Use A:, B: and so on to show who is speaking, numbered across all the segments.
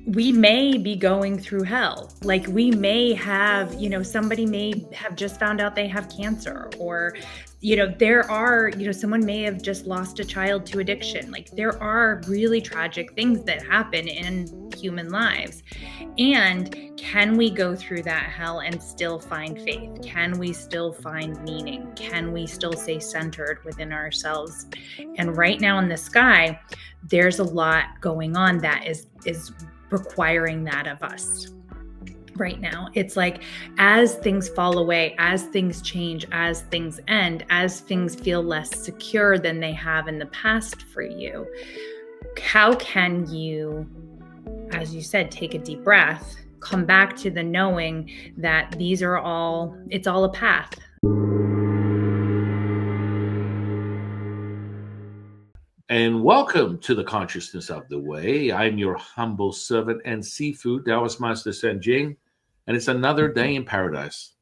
A: we may be going through hell. Like we may have, somebody may have just found out they have cancer, or, there are, someone may have just lost a child to addiction. Like there are really tragic things that happen in human lives. And can we go through that hell and still find faith? Can we still find meaning? Can we still stay centered within ourselves? And right now in the sky, there's a lot going on that is requiring that of us right now. It's like as things fall away, as things change, as things end, as things feel less secure than they have in the past for you, how can you, as you said, take a deep breath, come back to the knowing that it's all a path.
B: And welcome to the Consciousness of the Way. I'm your humble servant and seafood Taoist Master San Qing, and it's another day in paradise.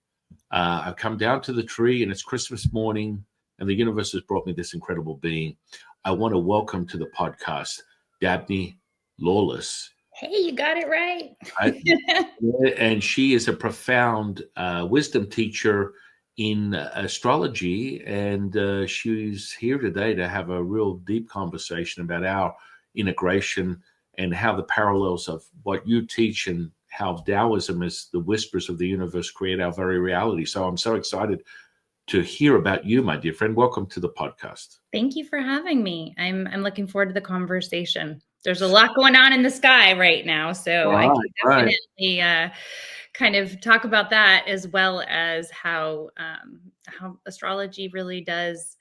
B: I've come down to the tree, and it's Christmas morning, and the universe has brought me this incredible being. I want to welcome to the podcast Dabney Lawless.
A: Hey, you got it right.
B: And she is a profound wisdom teacher in astrology, and she's here today to have a real deep conversation about our integration and how the parallels of what you teach and how Taoism is the whispers of the universe create our very reality. So I'm so excited to hear about you, my dear friend. Welcome to the podcast.
A: Thank you for having me. I'm looking forward to the conversation. There's a lot going on in the sky right now, so I can definitely kind of talk about that, as well as how astrology really does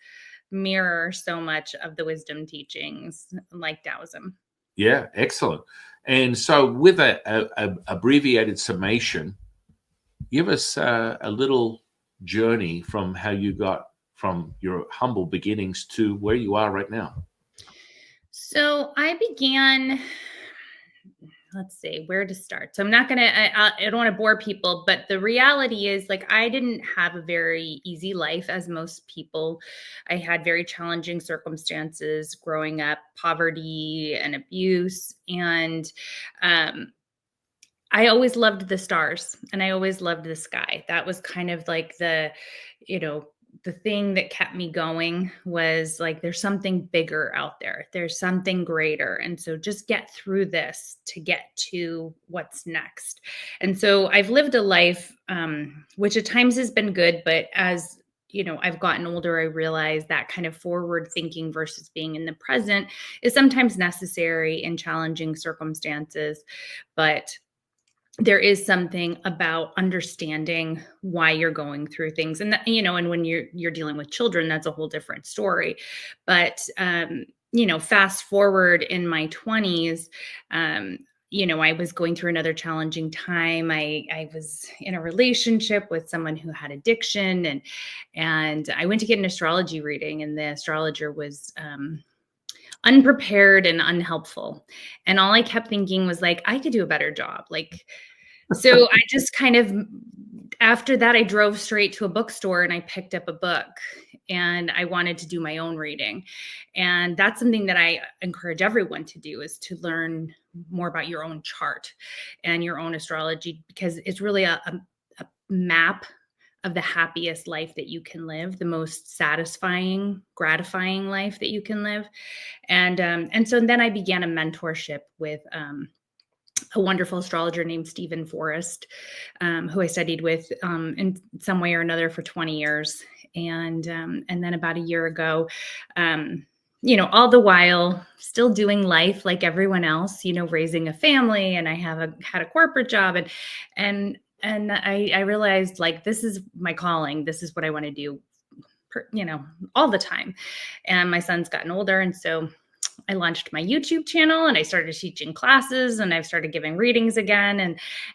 A: mirror so much of the wisdom teachings like Taoism.
B: Yeah, excellent. And so with a abbreviated summation, give us a little journey from how you got from your humble beginnings to where you are right now.
A: So I began, let's see, where to start. So I'm not going to, I don't want to bore people, but the reality is, like, I didn't have a very easy life, as most people. I had very challenging circumstances growing up, poverty and abuse. And I always loved the stars, and I always loved the sky. That was kind of like the thing that kept me going, was like, there's something bigger out there. There's something greater. And so just get through this to get to what's next. And so I've lived a life, which at times has been good, but as I've gotten older, I realize that kind of forward thinking versus being in the present is sometimes necessary in challenging circumstances. But there is something about understanding why you're going through things. And that, and when you're dealing with children, that's a whole different story. But, fast forward in my 20s, I was going through another challenging time. I was in a relationship with someone who had addiction, and I went to get an astrology reading, and the astrologer was, unprepared and unhelpful. And all I kept thinking was, like, I could do a better job. So I just kind of, after that, I drove straight to a bookstore and I picked up a book, and I wanted to do my own reading. And that's something that I encourage everyone to do, is to learn more about your own chart and your own astrology, because it's really a map of the happiest life that you can live, the most satisfying, gratifying life that you can live. And so then I began a mentorship with a wonderful astrologer named Steven Forrest, who I studied with in some way or another for 20 years. And then about a year ago, all the while still doing life like everyone else, raising a family, and I had a corporate job, and I realized, like, this is my calling. This is what I want to do, all the time. And my son's gotten older. And so I launched my YouTube channel, and I started teaching classes, and I've started giving readings again.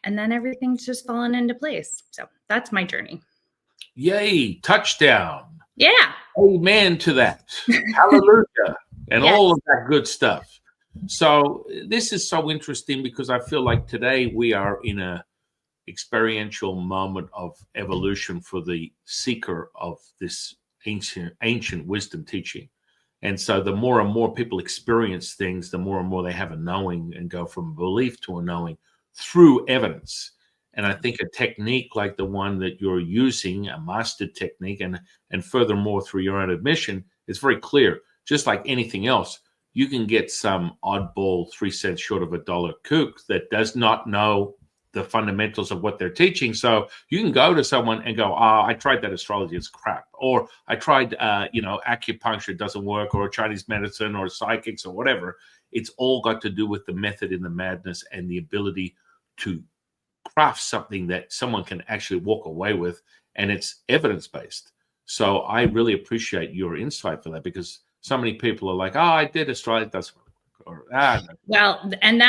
A: And then everything's just fallen into place. So that's my journey.
B: Yay, touchdown.
A: Yeah.
B: Amen to that. Hallelujah. And
A: yes.
B: all of that good stuff. So this is so interesting, because I feel like today we are in a experiential moment of evolution for the seeker of this ancient wisdom teaching. And so the more and more people experience things, the more and more they have a knowing and go from belief to a knowing through evidence. And I think a technique like the one that you're using, a mastered technique, and furthermore through your own admission, is very clear. Just like anything else, you can get some oddball 3 cents short of a dollar kook that does not know the fundamentals of what they're teaching. So you can go to someone and go, "Oh, I tried that astrology, it's crap," or "I tried, acupuncture, it doesn't work," or Chinese medicine, or psychics, or whatever. It's all got to do with the method in the madness and the ability to craft something that someone can actually walk away with, and it's evidence based. So I really appreciate your insight for that, because so many people are like, "Oh, I did astrology, it doesn't work," or no.
A: Well, and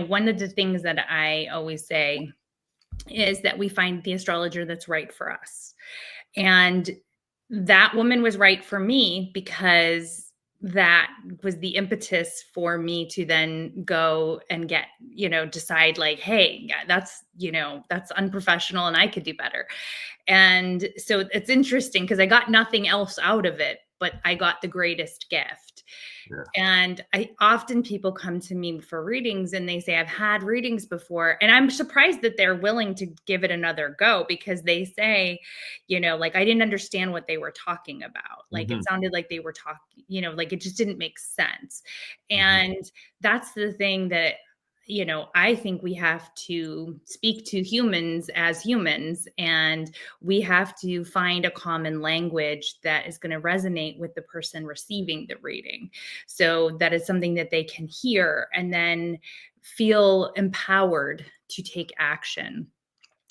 A: one of the things that I always say is that we find the astrologer that's right for us. And that woman was right for me because that was the impetus for me to then go and decide like, hey, that's unprofessional and I could do better. And so it's interesting because I got nothing else out of it, but I got the greatest gift.
B: Yeah.
A: And people come to me for readings and they say, I've had readings before. And I'm surprised that they're willing to give it another go, because they say, like, I didn't understand what they were talking about. Like, it sounded like they were talking, like it just didn't make sense. And that's the thing that, I think we have to speak to humans as humans, and we have to find a common language that is going to resonate with the person receiving the reading. So that is something that they can hear and then feel empowered to take action.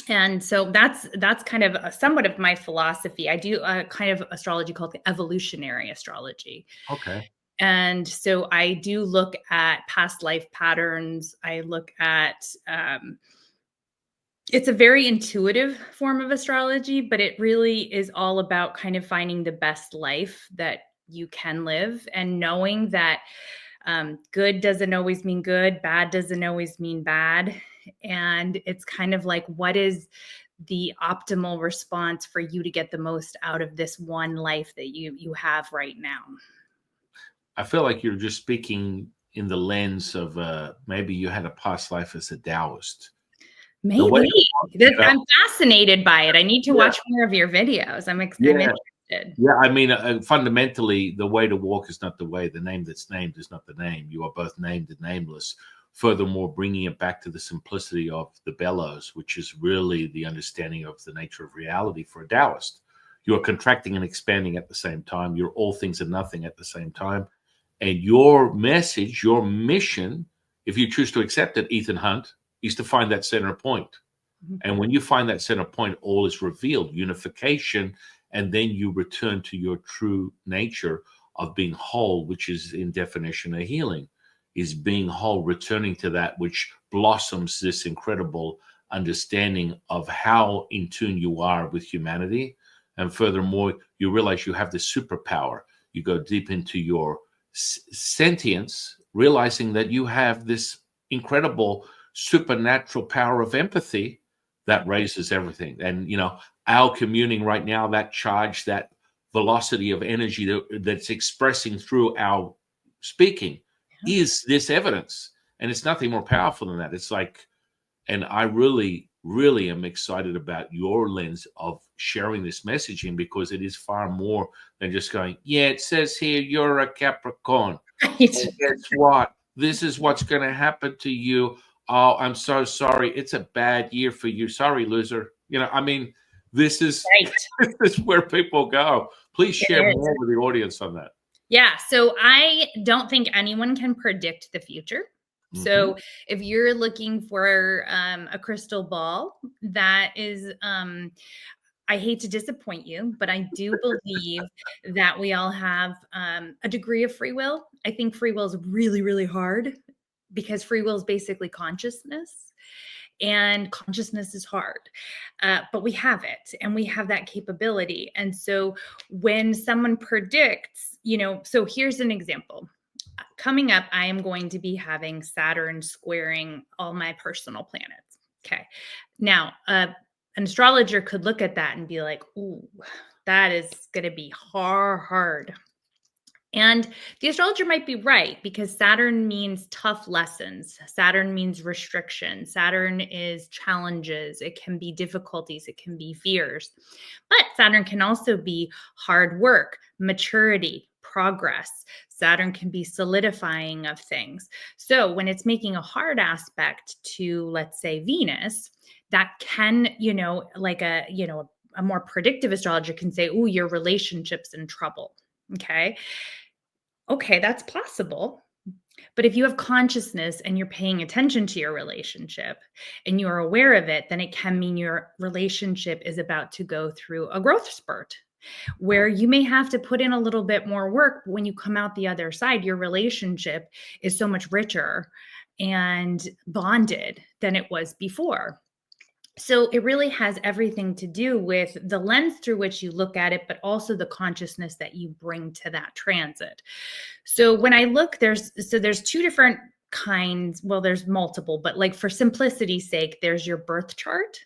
A: And so that's kind of somewhat of my philosophy. I do a kind of astrology called the evolutionary astrology.
B: Okay.
A: And so I do look at past life patterns. I look at, it's a very intuitive form of astrology, but it really is all about kind of finding the best life that you can live, and knowing that good doesn't always mean good, bad doesn't always mean bad. And it's kind of like, what is the optimal response for you to get the most out of this one life that you have right now?
B: I feel like you're just speaking in the lens of maybe you had a past life as a Taoist.
A: Maybe. I'm fascinated by it. I need to watch more of your videos. I'm interested.
B: Yeah, I mean, fundamentally, the way to walk is not the way. The name that's named is not the name. You are both named and nameless. Furthermore, bringing it back to the simplicity of the bellows, which is really the understanding of the nature of reality for a Taoist. You are contracting and expanding at the same time. You're all things and nothing at the same time. And your message, your mission, if you choose to accept it, Ethan Hunt, is to find that center point. And when you find that center point, all is revealed, unification, and then you return to your true nature of being whole, which is in definition a healing, is being whole, returning to that which blossoms this incredible understanding of how in tune you are with humanity. And furthermore, you realize you have this superpower. You go deep into your sentience, realizing that you have this incredible supernatural power of empathy that raises everything. And our communing right now, that charge, that velocity of energy that's expressing through our speaking is this evidence. And it's nothing more powerful than that. It's like, and I really, really am excited about your lens of sharing this messaging, because it is far more than just going, yeah, it says here you're a Capricorn.
A: Right.
B: And guess what? This is what's going to happen to you. Oh, I'm so sorry. It's a bad year for you. Sorry, loser. I mean, this is,
A: right.
B: This is where people go. Please share more with the audience on that.
A: Yeah. So I don't think anyone can predict the future. So if you're looking for a crystal ball, that is, I hate to disappoint you, but I do believe that we all have a degree of free will. I think free will is really, really hard, because free will is basically consciousness, and consciousness is hard, but we have it, and we have that capability. And so when someone predicts, so here's an example. Coming up, I am going to be having Saturn squaring all my personal planets. Okay. Now, an astrologer could look at that and be like, ooh, that is going to be hard. And the astrologer might be right, because Saturn means tough lessons. Saturn means restriction. Saturn is challenges. It can be difficulties. It can be fears. But Saturn can also be hard work, maturity, progress. Saturn can be solidifying of things. So when it's making a hard aspect to, let's say, Venus, that can, like a more predictive astrologer can say, oh, your relationship's in trouble. Okay, that's possible. But if you have consciousness and you're paying attention to your relationship and you're aware of it, then it can mean your relationship is about to go through a growth spurt where you may have to put in a little bit more work. But when you come out the other side, your relationship is so much richer and bonded than it was before. So it really has everything to do with the lens through which you look at it, but also the consciousness that you bring to that transit. So when I look, there's two different kinds. Well, there's multiple, but like for simplicity's sake, there's your birth chart,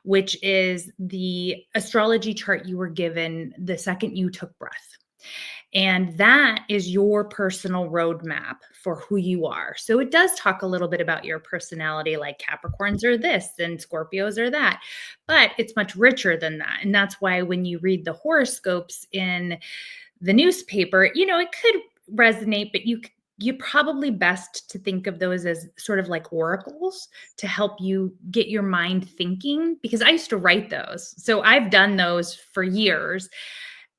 A: which is the astrology chart you were given the second you took breath. And that is your personal roadmap for who you are. So it does talk a little bit about your personality, like Capricorns are this and Scorpios are that, but it's much richer than that. And that's why when you read the horoscopes in the newspaper, it could resonate, but you're probably best to think of those as sort of like oracles to help you get your mind thinking, because I used to write those. So I've done those for years.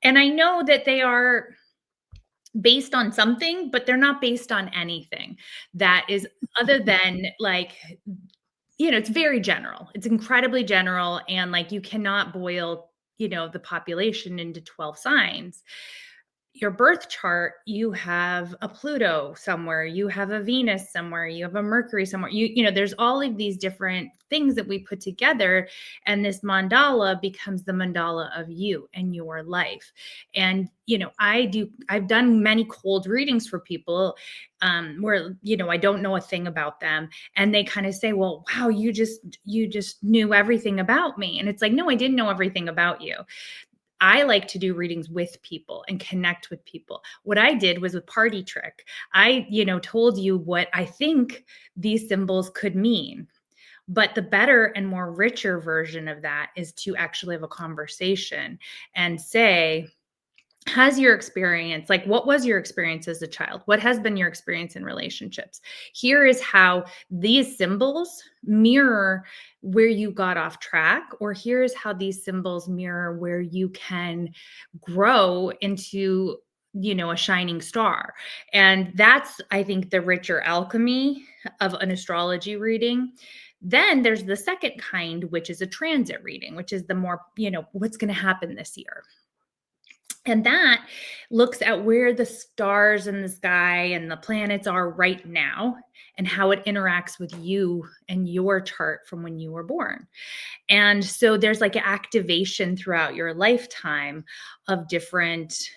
A: And I know that they are based on something, but they're not based on anything that is other than like, it's very general. It's incredibly general. And like, you cannot boil, the population into 12 signs. Your birth chart, you have a Pluto somewhere, you have a Venus somewhere, you have a Mercury somewhere. There's all of these different things that we put together, and this mandala becomes the mandala of you and your life. And I've done many cold readings for people where I don't know a thing about them, and they kind of say, well, wow, you just knew everything about me. And it's like, no, I didn't know everything about you. I like to do readings with people and connect with people. What I did was a party trick. I, told you what I think these symbols could mean. But the better and more richer version of that is to actually have a conversation and say, has your experience, like what was your experience as a child? What has been your experience in relationships? Here is how these symbols mirror where you got off track, or here's how these symbols mirror where you can grow into, a shining star. And that's, I think, the richer alchemy of an astrology reading. Then there's the second kind, which is a transit reading, which is the more, what's going to happen this year. And that looks at where the stars in the sky and the planets are right now and how it interacts with you and your chart from when you were born. And so there's like an activation throughout your lifetime of different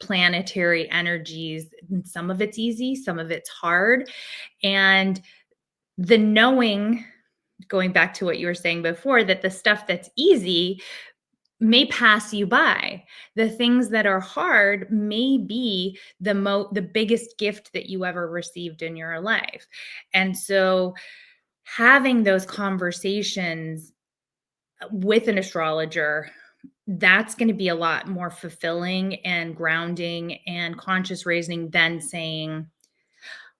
A: planetary energies. And some of it's easy, some of it's hard. And the knowing, going back to what you were saying before, that the stuff that's easy may pass you by. The things that are hard may be the biggest gift that you ever received in your life. And so having those conversations with an astrologer, that's going to be a lot more fulfilling and grounding and conscious raising than saying,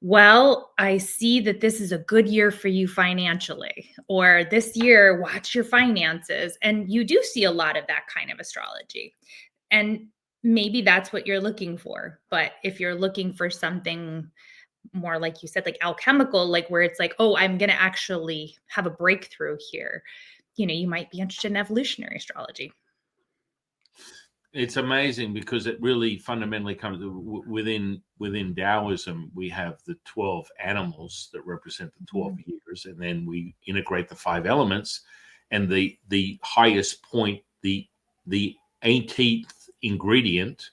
A: well, I see that this is a good year for you financially, or this year, watch your finances. And you do see a lot of that kind of astrology. And maybe that's what you're looking for. But if you're looking for something more, like you said, like alchemical, like where it's like, oh, I'm going to actually have a breakthrough here, you might be interested in evolutionary astrology.
B: It's amazing because it really fundamentally comes within Taoism. We have the 12 animals that represent the 12 years, and then we integrate the 5 elements, and the highest point, the 18th ingredient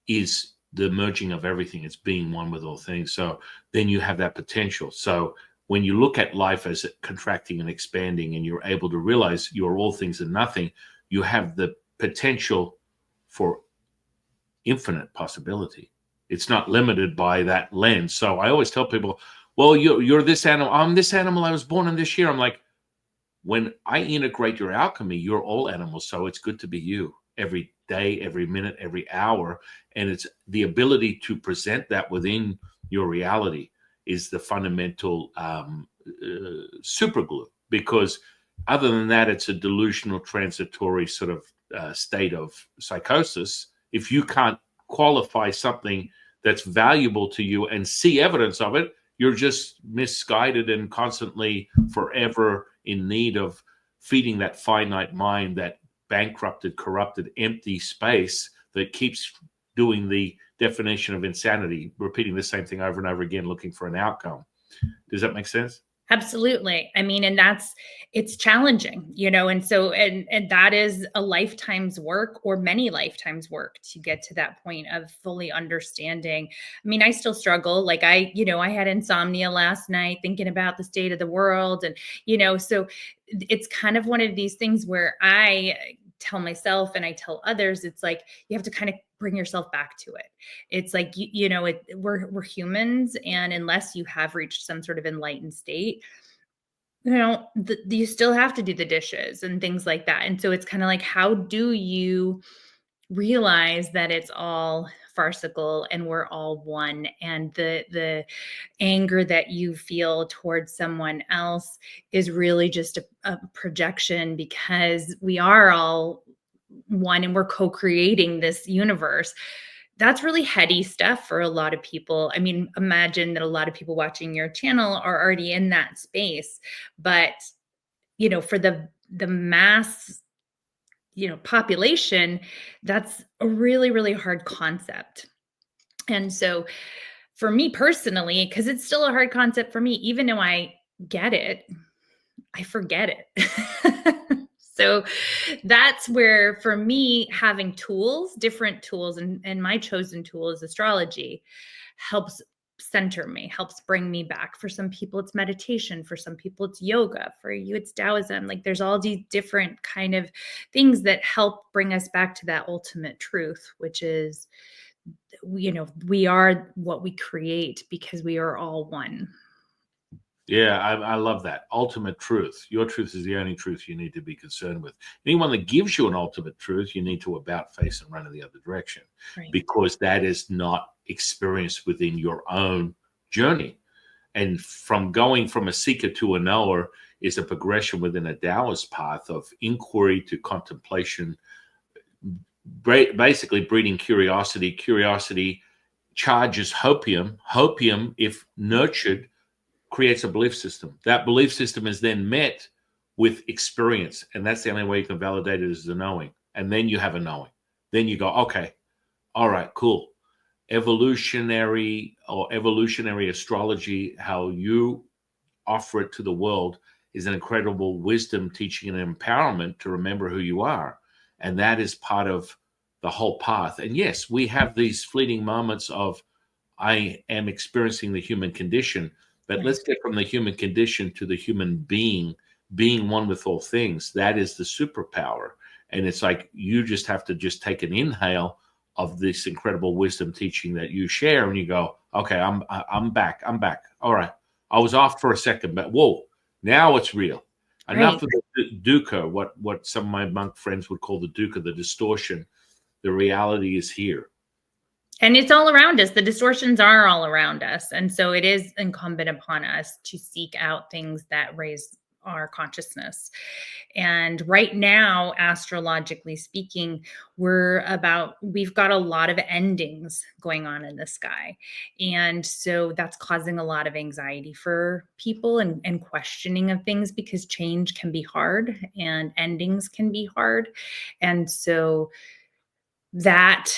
B: is the merging of everything. It's being one with all things. So then you have that potential. So when you look at life as contracting and expanding, and you're able to realize you're all things and nothing, you have the potential for infinite possibility. It's not limited by that lens. So I always tell people, well, you're this animal. I'm this animal. I was born in this year. I'm like, when I integrate your alchemy, you're all animals. So it's good to be you every day, every minute, every hour. And it's the ability to present that within your reality is the fundamental super glue. Because other than that, it's a delusional, transitory sort of state of psychosis. If you can't qualify something that's valuable to you and see evidence of it, you're just misguided and constantly forever in need of feeding that finite mind, that bankrupted, corrupted, empty space that keeps doing the definition of insanity, repeating the same thing over and over again, looking for an outcome. Does that make sense?
A: Absolutely. I mean, and it's challenging, and so, and that is a lifetime's work or many lifetimes work to get to that point of fully understanding. I mean, I still struggle. Like I had insomnia last night thinking about the state of the world. And, so it's kind of one of these things where I tell myself and I tell others, it's like, you have to kind of bring yourself back to it. It's like, we're humans. And unless you have reached some sort of enlightened state, you still have to do the dishes and things like that. And so it's kind of like, how do you realize that it's all farcical and we're all one, and the anger that you feel towards someone else is really just a projection, because we are all one and we're co-creating this universe. That's really heady stuff for a lot of people. I mean, imagine that a lot of people watching your channel are already in that space, but for the mass population, that's a really, really hard concept. And so for me personally, because it's still a hard concept for me, even though I get it, I forget it. So that's where, for me, having tools, different tools, and my chosen tool is astrology, helps center me, helps bring me back. For some people, it's meditation. For some people, it's yoga. For you, it's Taoism. Like there's all these different kind of things that help bring us back to that ultimate truth, which is, we are what we create because we are all one.
B: Yeah, I love that. Ultimate truth. Your truth is the only truth you need to be concerned with. Anyone that gives you an ultimate truth, you need to about face and run in the other direction,
A: Right.
B: because that is not experienced within your own journey. And from going from a seeker to a knower is a progression within a Taoist path of inquiry to contemplation, basically breeding curiosity. Curiosity charges hopium. Hopium, if nurtured, creates a belief system. That belief system is then met with experience. And that's the only way you can validate it, is the knowing. And then you have a knowing. Then you go, okay, all right, cool. Evolutionary astrology, how you offer it to the world, is an incredible wisdom, teaching, and empowerment to remember who you are. And that is part of the whole path. And yes, we have these fleeting moments of, I am experiencing the human condition. But let's get from the human condition to the human being one with all things. That is the superpower. And it's like, you just have to just take an inhale of this incredible wisdom teaching that you share, and you go, okay, I'm back. All right. I was off for a second, but whoa, now it's real. Right. Enough of the dukkha, what some of my monk friends would call the dukkha, the distortion. The reality is here.
A: And it's all around us. The distortions are all around us. And so it is incumbent upon us to seek out things that raise our consciousness. And right now, astrologically speaking, we've got a lot of endings going on in the sky. And so that's causing a lot of anxiety for people, and questioning of things, because change can be hard and endings can be hard. And so that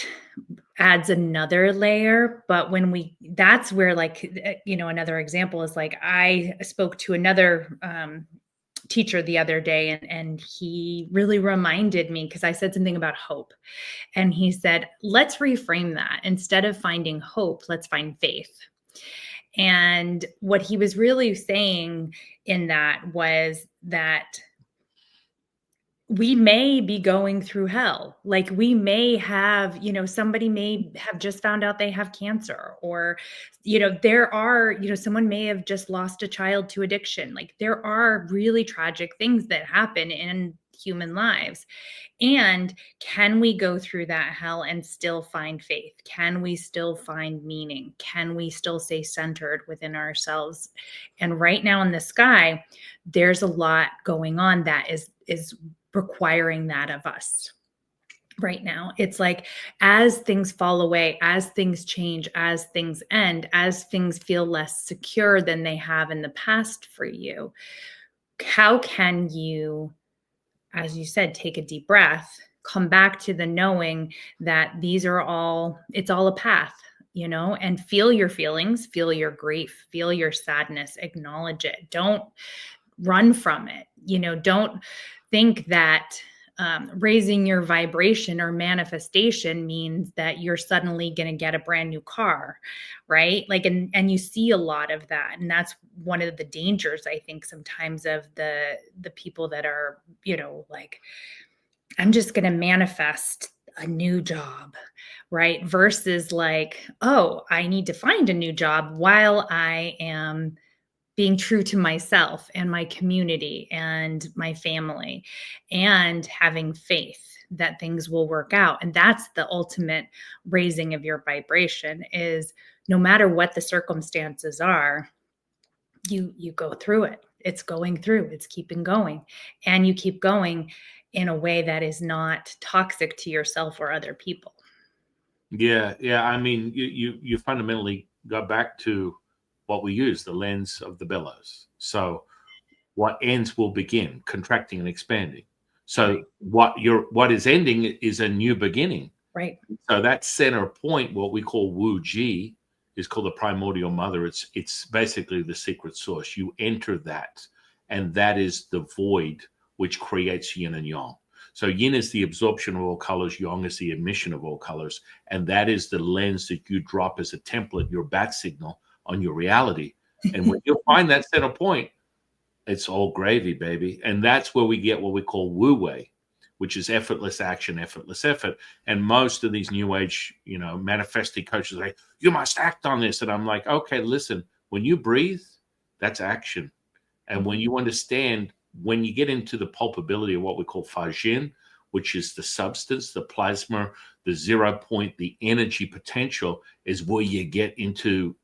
A: adds another layer. But that's where, like, another example is, like, I spoke to another teacher the other day, and he really reminded me, because I said something about hope, and he said, let's reframe that. Instead of finding hope, let's find faith. And what he was really saying in that was that we may be going through hell. Like we may have, somebody may have just found out they have cancer, or, there are, someone may have just lost a child to addiction. Like there are really tragic things that happen in human lives. And can we go through that hell and still find faith? Can we still find meaning? Can we still stay centered within ourselves? And right now in the sky, there's a lot going on that is requiring that of us right now. It's like, as things fall away, as things change, as things end, as things feel less secure than they have in the past for you, how can you, as you said, take a deep breath, come back to the knowing that it's all a path, and feel your feelings, feel your grief, feel your sadness, acknowledge it. Don't run from it. Don't think that raising your vibration or manifestation means that you're suddenly going to get a brand new car, right? Like, and you see a lot of that, and that's one of the dangers, I think, sometimes of the people that are, like, I'm just going to manifest a new job, right? Versus like, oh, I need to find a new job while I am being true to myself and my community and my family, and having faith that things will work out. And that's the ultimate raising of your vibration, is no matter what the circumstances are, you go through it. It's going through, it's keeping going. And you keep going in a way that is not toxic to yourself or other people.
B: Yeah, yeah. I mean, you fundamentally go back to what we use, the lens of the bellows. So what ends will begin, contracting and expanding. So what is ending is a new beginning.
A: Right.
B: So that center point, what we call Wu Ji, is called the primordial mother. It's basically the secret source. You enter that, and that is the void which creates yin and yang. So yin is the absorption of all colors, yang is the emission of all colors, and that is the lens that you drop as a template, your bat signal on your reality. And when you find that center point, it's all gravy, baby. And that's where we get what we call Wu Wei, which is effortless action, effortless effort. And most of these new age, manifesting coaches are like, you must act on this. And I'm like, okay, listen, when you breathe, that's action. And when you understand, when you get into the pulpability of what we call Fajin, which is the substance, the plasma, the 0 point, the energy potential, is where you get into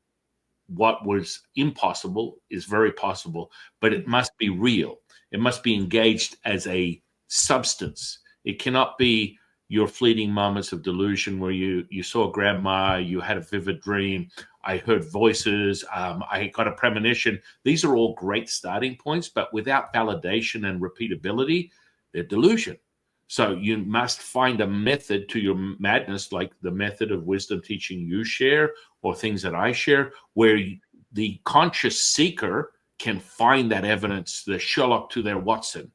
B: what was impossible is very possible, but it must be real. It must be engaged as a substance. It cannot be your fleeting moments of delusion where you saw grandma, you had a vivid dream, I heard voices, I got a premonition. These are all great starting points, but without validation and repeatability, they're delusion. So you must find a method to your madness, like the method of wisdom teaching you share, or things that I share, where the conscious seeker can find that evidence, the Sherlock to their Watson.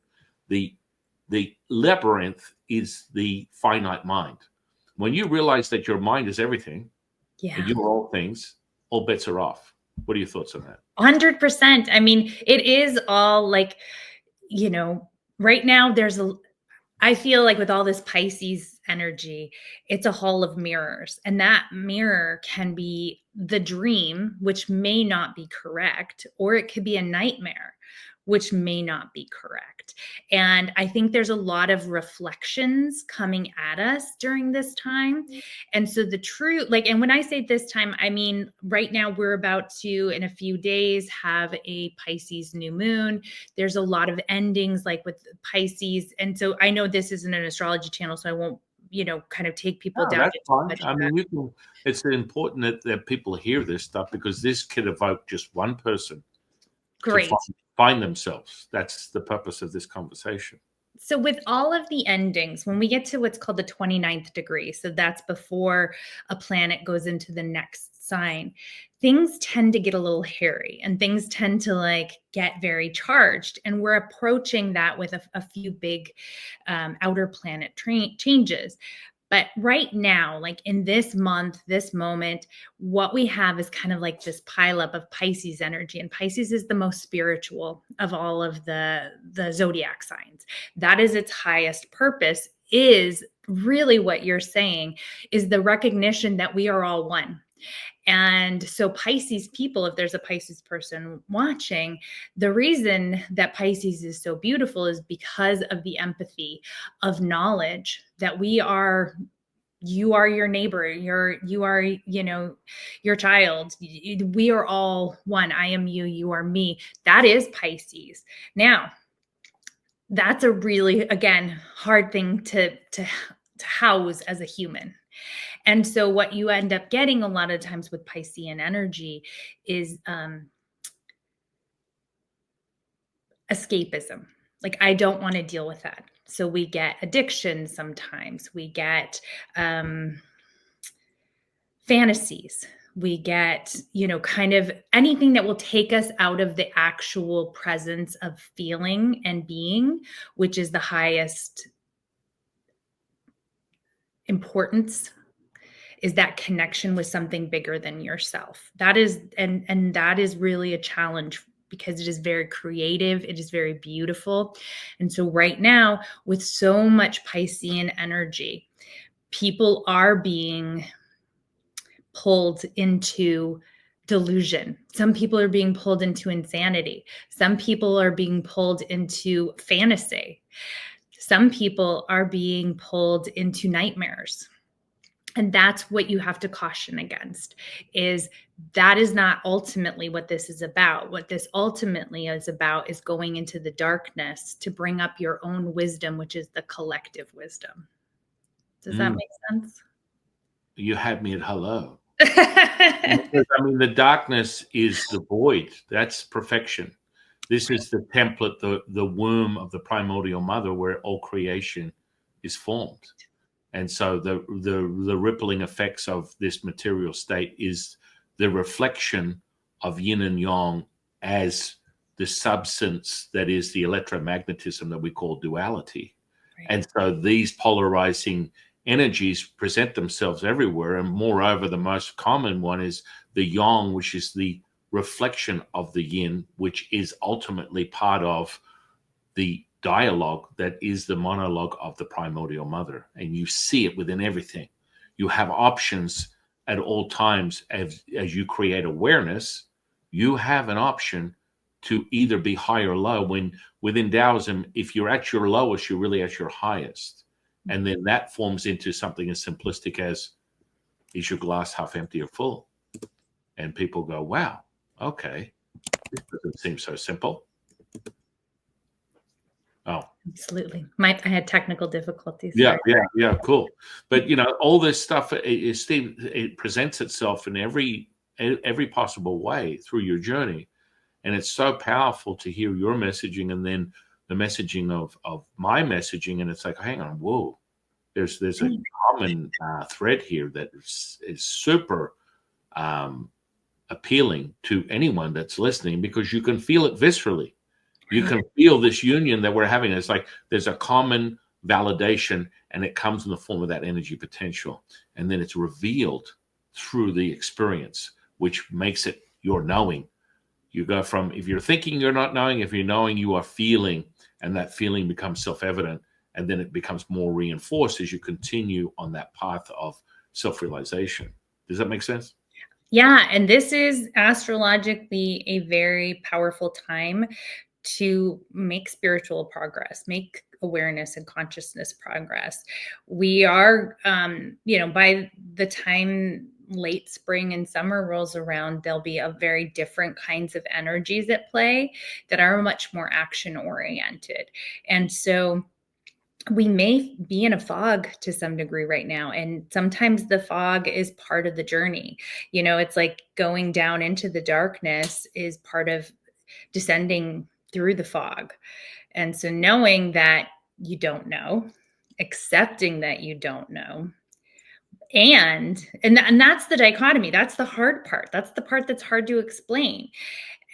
B: The labyrinth is the finite mind. When you realize that your mind is everything, and you are all things, all bets are off. What are your thoughts on that?
A: 100%. I mean, it is all like, right now I feel like with all this Pisces energy, it's a hall of mirrors. And that mirror can be the dream, which may not be correct, or it could be a nightmare, which may not be correct. And I think there's a lot of reflections coming at us during this time. And so the true, and when I say this time, I mean, right now we're about to, in a few days, have a Pisces new moon. There's a lot of endings like with Pisces. And so I know this isn't an astrology channel, so I won't, kind of take people down.
B: That's fine. I mean, it's important that people hear this stuff, because this can evoke just one person.
A: Great.
B: To find themselves. That's the purpose of this conversation.
A: So with all of the endings, when we get to what's called the 29th degree, so that's before a planet goes into the next sign, things tend to get a little hairy, and things tend to get very charged. And we're approaching that with a few big outer planet changes. But right now, like in this month, this moment, what we have is kind of like this pileup of Pisces energy. And Pisces is the most spiritual of all of the zodiac signs. That is its highest purpose, is really what you're saying, is the recognition that we are all one. And so Pisces people, if there's a Pisces person watching, the reason that Pisces is so beautiful is because of the empathy of knowledge that you are your neighbor, you are, you know, your child. We are all one. I am you, you are me. That is Pisces. Now, that's a really, again, hard thing to house as a human. And so what you end up getting a lot of times with Piscean energy is escapism. Like, I don't want to deal with that. So we get addiction sometimes. We get fantasies. We get, you know, kind of anything that will take us out of the actual presence of feeling and being, which is the highest importance, is that connection with something bigger than yourself. That is, and that is really a challenge, because it is very creative. It is very beautiful. And so right now, with so much Piscean energy, people are being pulled into delusion. Some people are being pulled into insanity. Some people are being pulled into fantasy. Some people are being pulled into nightmares. And that's what you have to caution against, is that is not ultimately what this is about. What this ultimately is about is going into the darkness to bring up your own wisdom, which is the collective wisdom. Does that make sense?
B: You had me at hello. Because, I mean, the darkness is the void. That's perfection. This is the template, the womb of the primordial mother, where all creation is formed. And so the rippling effects of this material state is the reflection of yin and yang as the substance that is the electromagnetism that we call duality. Right. And so these polarizing energies present themselves everywhere. And moreover, the most common one is the yang, which is the reflection of the yin, which is ultimately part of the dialogue that is the monologue of the primordial mother. And you see it within everything. You have options at all times. As you create awareness, you have an option to either be high or low. When within Taoism, if you're at your lowest, you're really at your highest. And then that forms into something as simplistic as, is your glass half empty or full? And people go, wow, okay, this doesn't seem so simple. Oh,
A: absolutely. I had technical difficulties.
B: Yeah, cool. But you know, all this stuff, Steve, it presents itself in every possible way through your journey, and it's so powerful to hear your messaging and then the messaging of my messaging, and it's like, hang on, whoa, there's a common thread here that is super appealing to anyone that's listening, because you can feel it viscerally. You can feel this union that we're having. It's like there's a common validation, and it comes in the form of that energy potential. And then it's revealed through the experience, which makes it your knowing. You go from, if you're thinking, you're not knowing. If you're knowing, you are feeling, and that feeling becomes self-evident. And then it becomes more reinforced as you continue on that path of self-realization. Does that make sense?
A: Yeah. And this is astrologically a very powerful time to make spiritual progress, make awareness and consciousness progress. We are, you know, by the time late spring and summer rolls around, there'll be a very different kinds of energies at play that are much more action oriented. And so we may be in a fog to some degree right now. And sometimes the fog is part of the journey. You know, it's like going down into the darkness is part of descending through the fog. And so knowing that you don't know, accepting that you don't know, and that's the dichotomy. That's the hard part. That's the part that's hard to explain.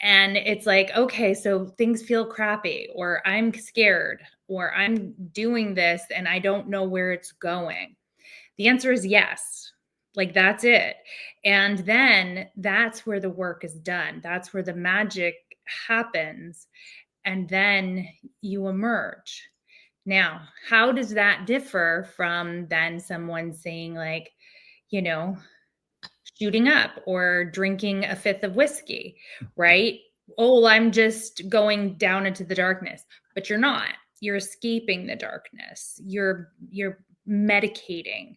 A: And it's like, okay, so things feel crappy, or I'm scared, or I'm doing this and I don't know where it's going. The answer is yes. Like, that's it. And then that's where the work is done. That's where the magic happens. And then you emerge. Now, how does that differ from then someone saying, like, you know, shooting up or drinking a fifth of whiskey, right? Oh, well, I'm just going down into the darkness, but you're not. You're escaping the darkness. You're medicating.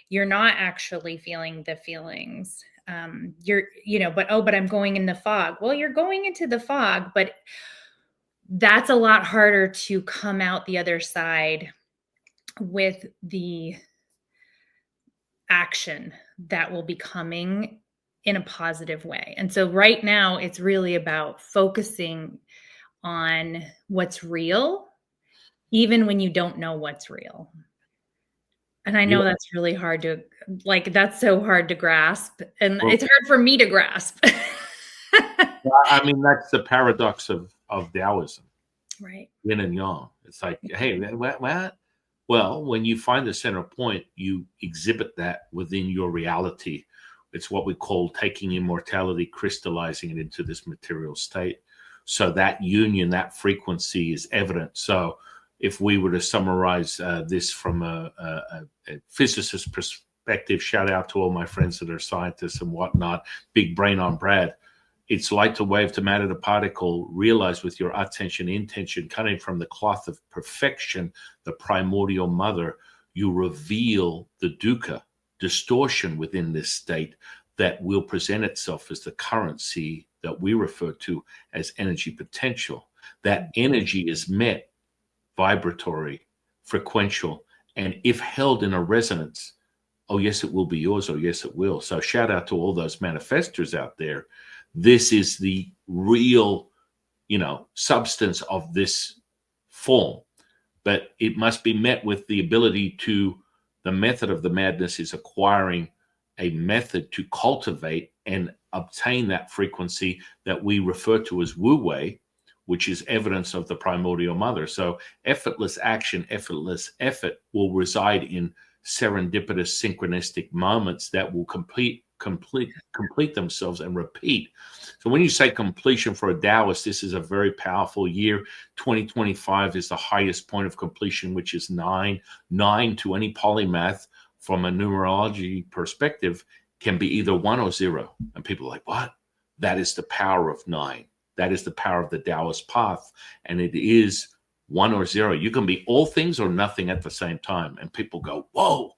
A: You're not actually feeling the feelings. But I'm going in the fog. Well, you're going into the fog, but that's a lot harder to come out the other side with the action that will be coming in a positive way. And so right now it's really about focusing on what's real, even when you don't know what's real. And I know
B: Yeah.
A: that's really hard to, like, that's so hard to grasp. And
B: Well,
A: it's hard for me to grasp.
B: I mean, that's the paradox of Taoism,
A: Right.
B: yin and yang. It's like, hey, what? Well, when you find the center point, you exhibit that within your reality. It's what we call taking immortality, crystallizing it into this material state. So that union, that frequency is evident. So if we were to summarize this from a physicist perspective, shout out to all my friends that are scientists and whatnot, big brain on Brad. It's light to wave to matter to particle. Realize with your attention, intention, coming from the cloth of perfection, the primordial mother, you reveal the dukkha, distortion within this state that will present itself as the currency that we refer to as energy potential. That energy is met, vibratory, frequential, and if held in a resonance, oh, yes, it will be yours. Oh, yes, it will. So shout out to all those manifestors out there. This is the real, substance of this form. But it must be met with the ability to, the method of the madness is acquiring a method to cultivate and obtain that frequency that we refer to as Wu Wei, which is evidence of the primordial mother. So effortless action, effortless effort will reside in serendipitous synchronistic moments that will complete themselves and repeat. So when you say completion for a Taoist, this is a very powerful year. 2025 is the highest point of completion, which is 9. 9 to any polymath from a numerology perspective can be either 1 or 0. And people are like, what? That is the power of 9. That is the power of the Taoist path. And it is 1 or 0. You can be all things or nothing at the same time. And people go, whoa,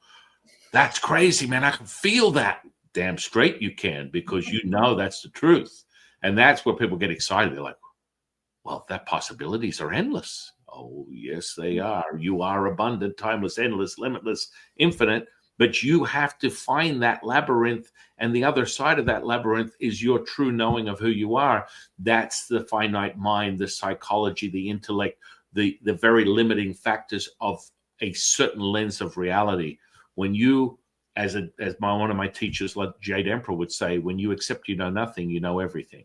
B: that's crazy, man. I can feel that. Damn straight you can, because you know that's the truth. And that's where people get excited. They're like, well, that possibilities are endless. Oh, yes, they are. You are abundant, timeless, endless, limitless, infinite. But you have to find that labyrinth. And the other side of that labyrinth is your true knowing of who you are. That's the finite mind, the psychology, the intellect, the very limiting factors of a certain lens of reality. When you, as one of my teachers, like Jade Emperor, would say, when you accept you know nothing, you know everything.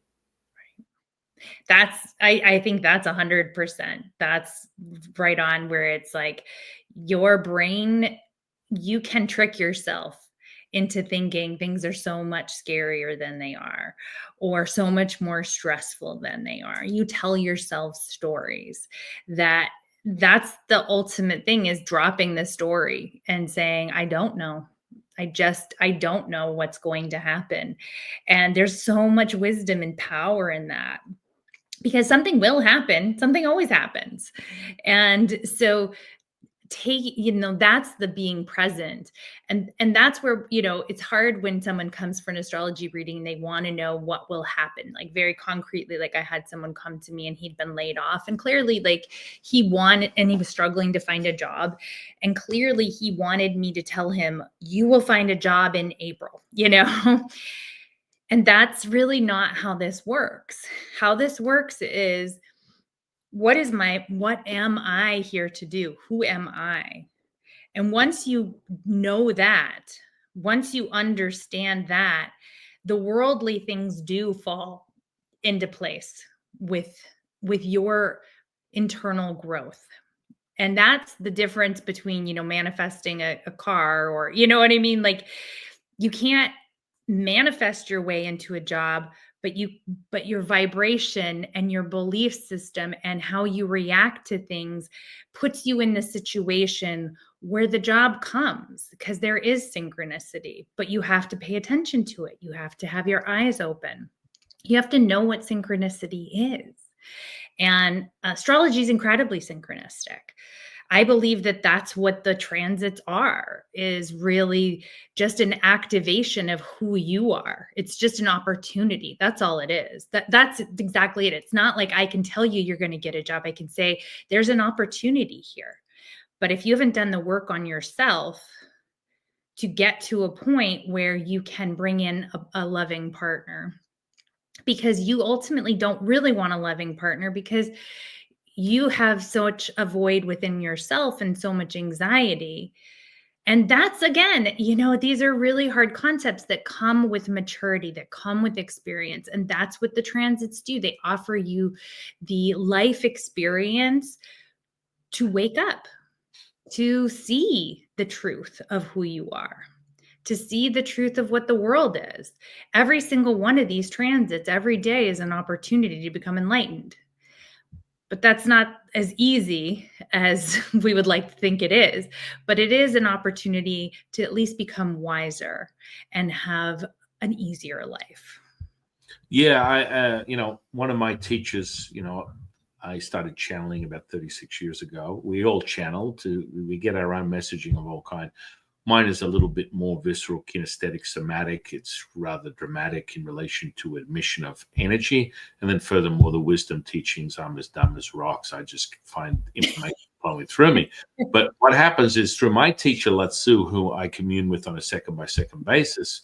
A: I think that's 100%. That's right on, where it's like your brain, you can trick yourself into thinking things are so much scarier than they are, or so much more stressful than they are. You tell yourself stories. That's the ultimate thing, is dropping the story and saying, I don't know. I don't know what's going to happen. And there's so much wisdom and power in that, because something will happen. Something always happens. And so that's the being present. And that's where, it's hard when someone comes for an astrology reading and they want to know what will happen, like very concretely. Like I had someone come to me and he'd been laid off, and clearly like he wanted, and he was struggling to find a job. And clearly he wanted me to tell him, you will find a job in April, And that's really not how this works. How this works is, what am I here to do? Who am I? And once you know that, once you understand that, the worldly things do fall into place with your internal growth. And that's the difference between, manifesting a car, or, you know what I mean? Like, you can't manifest your way into a job, but your vibration and your belief system and how you react to things puts you in the situation where the job comes, because there is synchronicity, but you have to pay attention to it. You have to have your eyes open. You have to know what synchronicity is. And astrology is incredibly synchronistic. I believe that that's what the transits are, is really just an activation of who you are. It's just an opportunity. That's all it is. That's exactly it. It's not like I can tell you you're going to get a job. I can say there's an opportunity here. But if you haven't done the work on yourself to get to a point where you can bring in a loving partner, because you ultimately don't really want a loving partner, because you have such a void within yourself and so much anxiety. And that's, again, these are really hard concepts that come with maturity, that come with experience. And that's what the transits do. They offer you the life experience to wake up, to see the truth of who you are, to see the truth of what the world is. Every single one of these transits every day is an opportunity to become enlightened. But that's not as easy as we would like to think it is. But it is an opportunity to at least become wiser and have an easier life.
B: Yeah, one of my teachers, I started channeling about 36 years ago. We all channel we get our own messaging of all kind. Mine is a little bit more visceral, kinesthetic, somatic. It's rather dramatic in relation to admission of energy. And then furthermore, the wisdom teachings, I'm as dumb as rocks. I just find information flowing through me. But what happens is, through my teacher, Latsu, who I commune with on a second-by-second basis,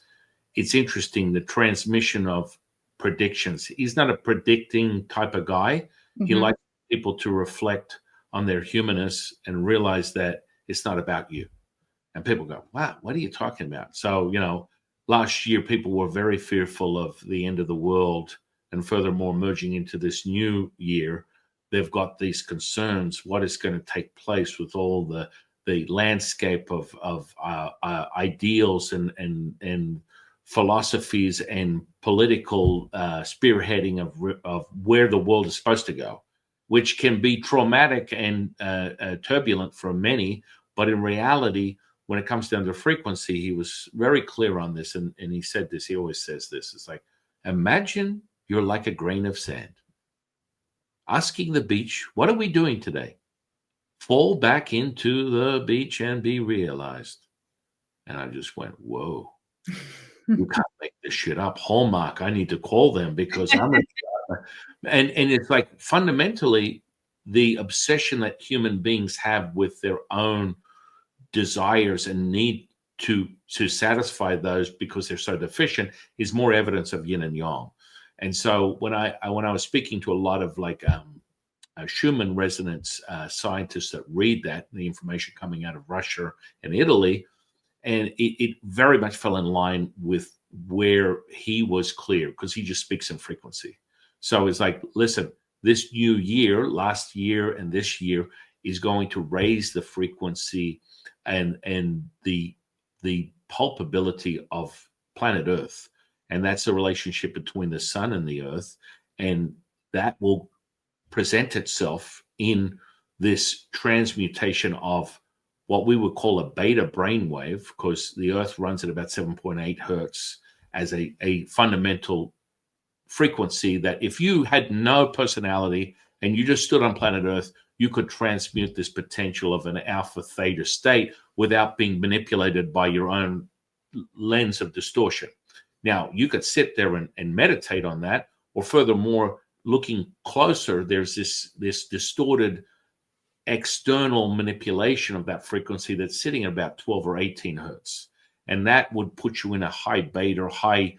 B: it's interesting, the transmission of predictions. He's not a predicting type of guy. Mm-hmm. He likes people to reflect on their humanness and realize that it's not about you. And people go, wow, what are you talking about? So, last year, people were very fearful of the end of the world. And furthermore, merging into this new year, they've got these concerns. What is going to take place with all the landscape of ideals and philosophies and political spearheading of where the world is supposed to go, which can be traumatic and turbulent for many. But in reality, when it comes down to frequency, he was very clear on this. And he said this, he always says this. It's like, imagine you're like a grain of sand. Asking the beach, what are we doing today? Fall back into the beach and be realized. And I just went, whoa, you can't make this shit up. Hallmark, I need to call them, because I'm and it's like, fundamentally, the obsession that human beings have with their own desires and need to satisfy those because they're so deficient is more evidence of yin and yang. And so when I was speaking to a lot of Schumann resonance scientists that read that, the information coming out of Russia and Italy, and it very much fell in line with where he was clear, because he just speaks in frequency. So it's like, listen, this new year, last year and this year, is going to raise the frequency and the palpability of planet Earth. And that's the relationship between the sun and the earth. And that will present itself in this transmutation of what we would call a beta brainwave, because the earth runs at about 7.8 hertz as a fundamental frequency, that if you had no personality and you just stood on planet Earth, you could transmute this potential of an alpha theta state without being manipulated by your own lens of distortion. Now, you could sit there and meditate on that, or furthermore, looking closer, there's this distorted external manipulation of that frequency that's sitting at about 12 or 18 hertz. And that would put you in a high beta, high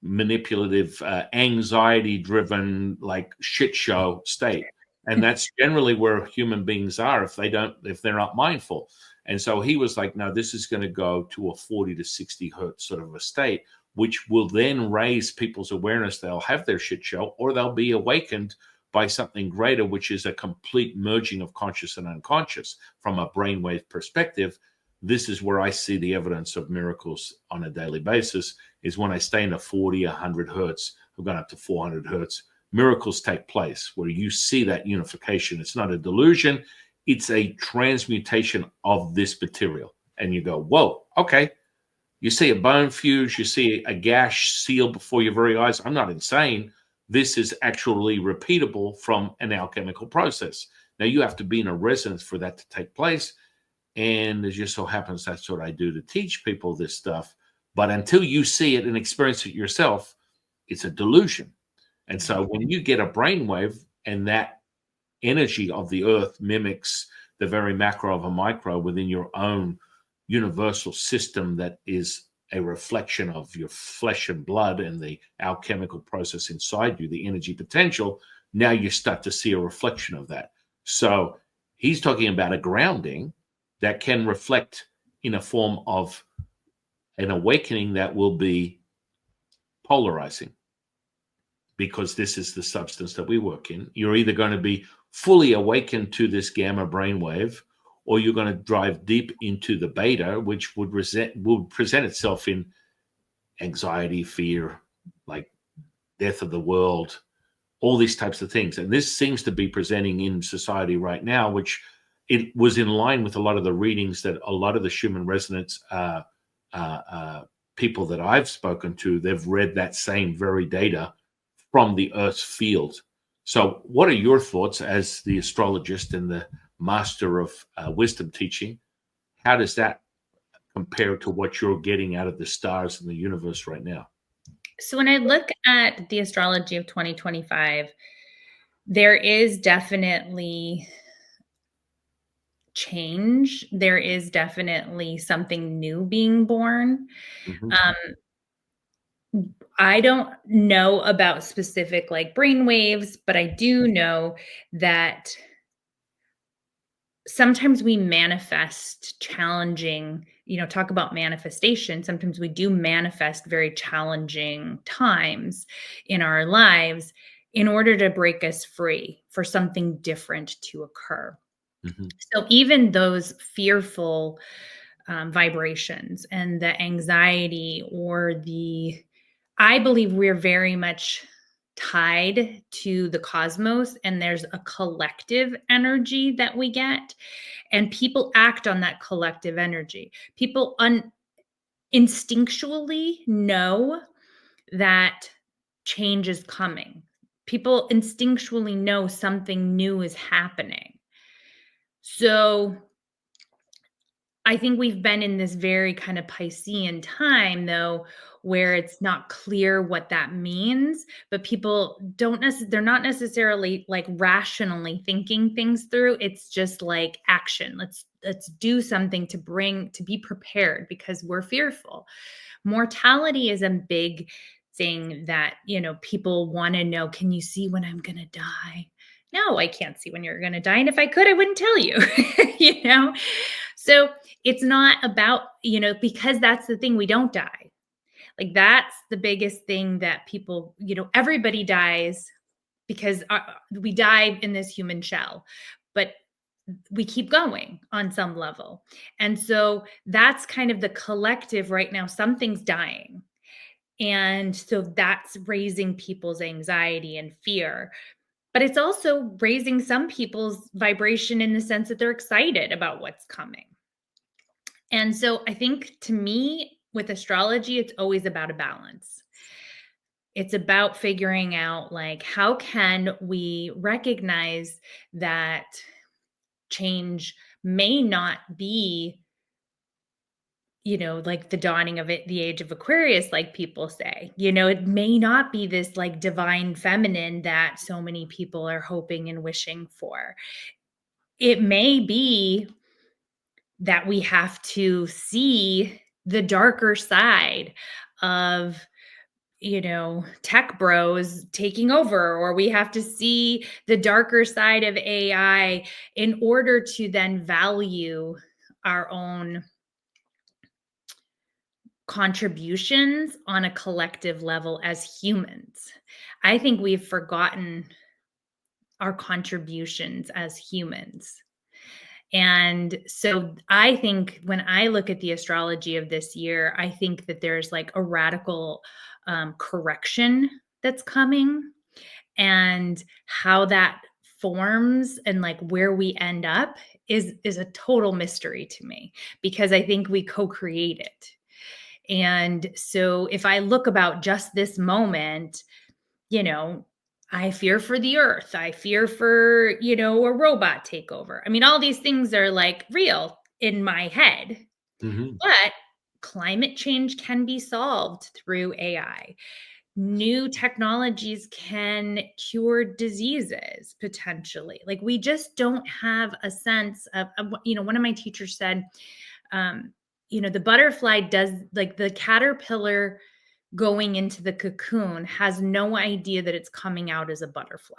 B: manipulative, anxiety-driven, like shit show state. And that's generally where human beings are if they're not mindful. And so he was like, no, this is going to go to a 40 to 60 hertz sort of a state, which will then raise people's awareness. They'll have their shit show, or they'll be awakened by something greater, which is a complete merging of conscious and unconscious from a brainwave perspective. This is where I see the evidence of miracles on a daily basis, is when I stay in the 40, 100 hertz. I've gone up to 400 hertz. Miracles take place where you see that unification. It's not a delusion. It's a transmutation of this material. And you go, whoa, okay. You see a bone fuse, you see a gash seal before your very eyes. I'm not insane. This is actually repeatable from an alchemical process. Now, you have to be in a resonance for that to take place. And it just so happens that's what I do to teach people this stuff. But until you see it and experience it yourself, it's a delusion. And so when you get a brainwave and that energy of the earth mimics the very macro of a micro within your own universal system that is a reflection of your flesh and blood and the alchemical process inside you, the energy potential, now you start to see a reflection of that. So he's talking about a grounding that can reflect in a form of an awakening that will be polarizing, because this is the substance that we work in. You're either going to be fully awakened to this gamma brainwave, or you're going to drive deep into the beta, which would present itself in anxiety, fear, like death of the world, all these types of things. And this seems to be presenting in society right now, which it was in line with a lot of the readings that a lot of the Schumann resonance people that I've spoken to, they've read that same very data from the Earth's field. So what are your thoughts as the astrologist and the master of wisdom teaching? How does that compare to what you're getting out of the stars and the universe right now?
A: So when I look at the astrology of 2025, there is definitely change. There is definitely something new being born.
B: Mm-hmm.
A: I don't know about specific like brain waves, but I do know that sometimes we manifest challenging, talk about manifestation. Sometimes we do manifest very challenging times in our lives in order to break us free for something different to occur.
B: Mm-hmm.
A: So even those fearful vibrations and the anxiety I believe we're very much tied to the cosmos, and there's a collective energy that we get, and people act on that collective energy. People instinctually know that change is coming. People instinctually know something new is happening. So I think we've been in this very kind of Piscean time, though, where it's not clear what that means, but people they're not necessarily like rationally thinking things through. It's just like action. Let's do something to be prepared, because we're fearful. Mortality is a big thing that, people want to know. Can you see when I'm going to die? No, I can't see when you're going to die. And if I could, I wouldn't tell you, So it's not about, because that's the thing, we don't die. Like that's the biggest thing that people, everybody dies because we die in this human shell, but we keep going on some level. And so that's kind of the collective right now. Something's dying. And so that's raising people's anxiety and fear. But it's also raising some people's vibration in the sense that they're excited about what's coming. And so I think, to me, with astrology, it's always about a balance. It's about figuring out, like, how can we recognize that change may not be, like the dawning of the age of Aquarius, like people say. It may not be this like divine feminine that so many people are hoping and wishing for. It may be that we have to see the darker side of, tech bros taking over, or we have to see the darker side of AI in order to then value our own contributions on a collective level as humans. I think we've forgotten our contributions as humans. And so I think when I look at the astrology of this year, I think that there's like a radical correction that's coming, and how that forms and like where we end up is a total mystery to me, because I think we co-create it. And so if I look about just this moment, you know, I fear for the earth. I fear for, a robot takeover. I mean, all these things are like real in my head,
B: Hmm.
A: but climate change can be solved through AI. New technologies can cure diseases potentially. Like, we just don't have a sense of one of my teachers said, um, the butterfly does, like, the caterpillar going into the cocoon has no idea that it's coming out as a butterfly.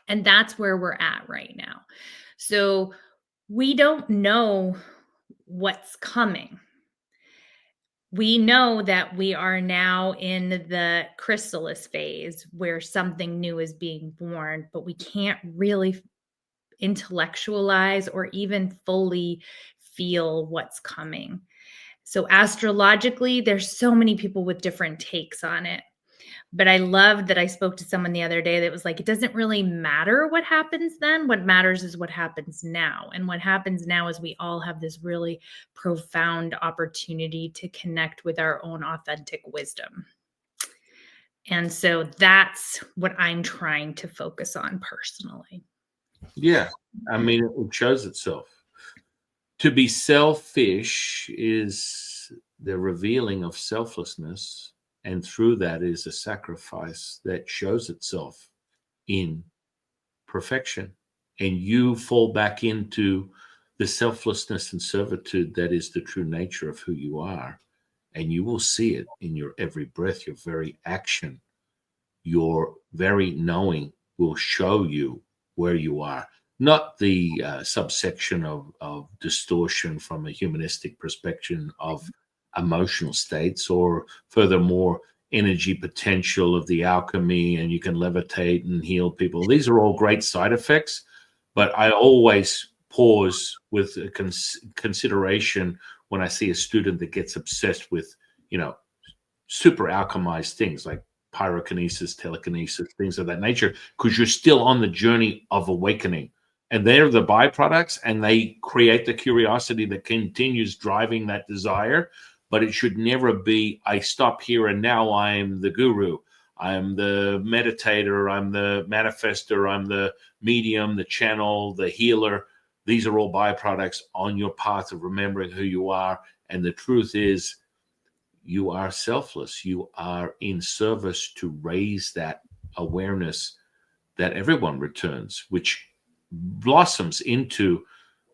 A: And that's where we're at right now. So we don't know what's coming. We know that we are now in the chrysalis phase where something new is being born, but we can't really intellectualize or even fully feel what's coming. So astrologically, there's so many people with different takes on it. But I loved that I spoke to someone the other day that was like, it doesn't really matter what happens then. What matters is what happens now. And what happens now is we all have this really profound opportunity to connect with our own authentic wisdom. And so that's what I'm trying to focus on personally.
B: Yeah. I mean, it shows itself. To be selfish is the revealing of selflessness, and through that is a sacrifice that shows itself in perfection. And you fall back into the selflessness and servitude that is the true nature of who you are. And you will see it in your every breath, your very action, your very knowing will show you where you are. Not the subsection of distortion from a humanistic perspective of emotional states, or furthermore, energy potential of the alchemy, and you can levitate and heal people. These are all great side effects, but I always pause with a consideration when I see a student that gets obsessed with, super alchemized things like pyrokinesis, telekinesis, things of that nature, because you're still on the journey of awakening. And they're the byproducts, and they create the curiosity that continues driving that desire. But it should never be, I stop here and now I'm the guru. I'm the meditator. I'm the manifester. I'm the medium, the channel, the healer. These are all byproducts on your path of remembering who you are. And the truth is, you are selfless. You are in service to raise that awareness that everyone returns, which blossoms into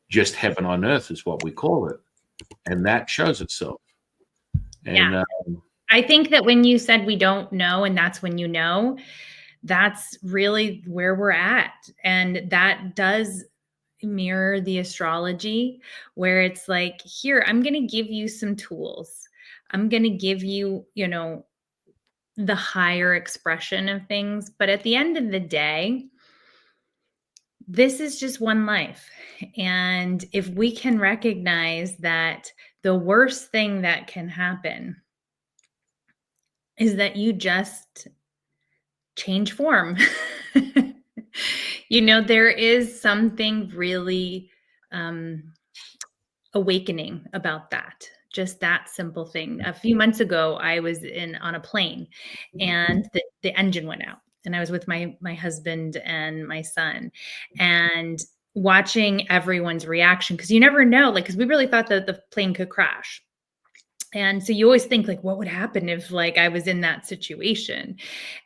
B: just heaven on earth, is what we call it. And that shows itself.
A: Yeah.
B: And
A: I think that when you said we don't know, and that's when you know, that's really where we're at. And that does mirror the astrology, where it's like, here, I'm going to give you some tools. I'm going to give you, the higher expression of things. But at the end of the day, this is just one life. And if we can recognize that the worst thing that can happen is that you just change form. There is something really awakening about that. Just that simple thing. A few months ago, I was on a plane, and the engine went out, and I was with my husband and my son, and watching everyone's reaction, because you never know, like, because we really thought that the plane could crash. And so you always think, like, what would happen if, like, I was in that situation?